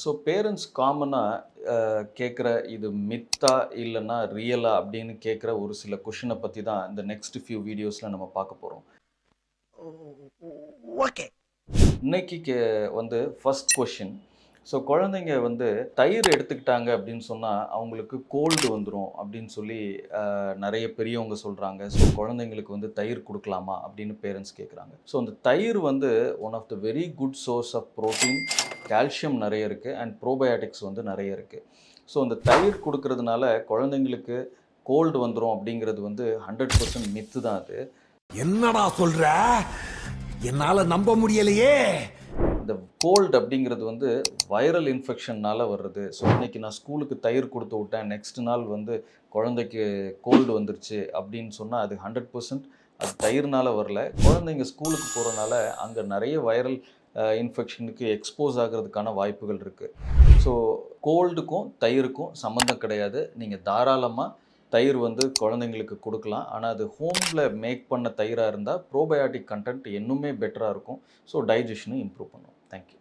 So parents காமனாக கேட்குற இது மித்தா இல்லைன்னா ரியலா அப்படின்னு கேட்குற ஒரு சில கொஷினை பற்றி தான் இந்த நெக்ஸ்ட் ஃபியூ வீடியோஸில் நம்ம பார்க்க போகிறோம். ஓகே. இன்னைக்கு வந்து ஃபர்ஸ்ட் கொஷின். ஸோ குழந்தைங்க வந்து தயிர் எடுத்துக்கிட்டாங்க அப்படின்னு சொன்னால் அவங்களுக்கு கோல்டு வந்துடும் அப்படின்னு சொல்லி நிறைய பெரியவங்க சொல்கிறாங்க. ஸோ குழந்தைங்களுக்கு வந்து தயிர் கொடுக்கலாமா அப்படின்னு பேரண்ட்ஸ் கேட்குறாங்க. ஸோ அந்த தயிர் வந்து one of the very good source of protein, calcium நிறைய இருக்குது அண்ட் ப்ரோபயாட்டிக்ஸ் வந்து நிறைய இருக்குது. ஸோ அந்த தயிர் கொடுக்கறதுனால குழந்தைங்களுக்கு கோல்டு வந்துடும் அப்படிங்கிறது வந்து 100% மித்து தான் அது. என்னடா சொல்ற? என்னால நம்ப முடியலையே. இந்த கோல்டு அப்படிங்கிறது வந்து வைரல் இன்ஃபெக்ஷன்னால் வர்றது. ஸோ இன்றைக்கி நான் ஸ்கூலுக்கு தயிர் கொடுத்து விட்டேன், நெக்ஸ்ட் நாள் வந்து குழந்தைக்கு கோல்டு வந்துருச்சு அப்படின்னு சொன்னால் அது 100% அது தயிர்னால் வரல. குழந்தைங்க ஸ்கூலுக்கு போகிறனால அங்கே நிறைய வைரல் இன்ஃபெக்ஷனுக்கு எக்ஸ்போஸ் ஆகிறதுக்கான வாய்ப்புகள் இருக்குது. ஸோ கோல்டுக்கும் தயிருக்கும் சம்மந்தம் கிடையாது. நீங்கள் தாராளமாக தயிர் வந்து குழந்தைங்களுக்கு கொடுக்கலாம். ஆனால் அது ஹோமில் மேக் பண்ண தயிராக இருந்தால் ப்ரோபயாட்டிக் கண்டென்ட் இன்னுமே பெட்டராக இருக்கும். ஸோ டைஜஷனும் இம்ப்ரூவ் பண்ணும். தேங்க்யூ.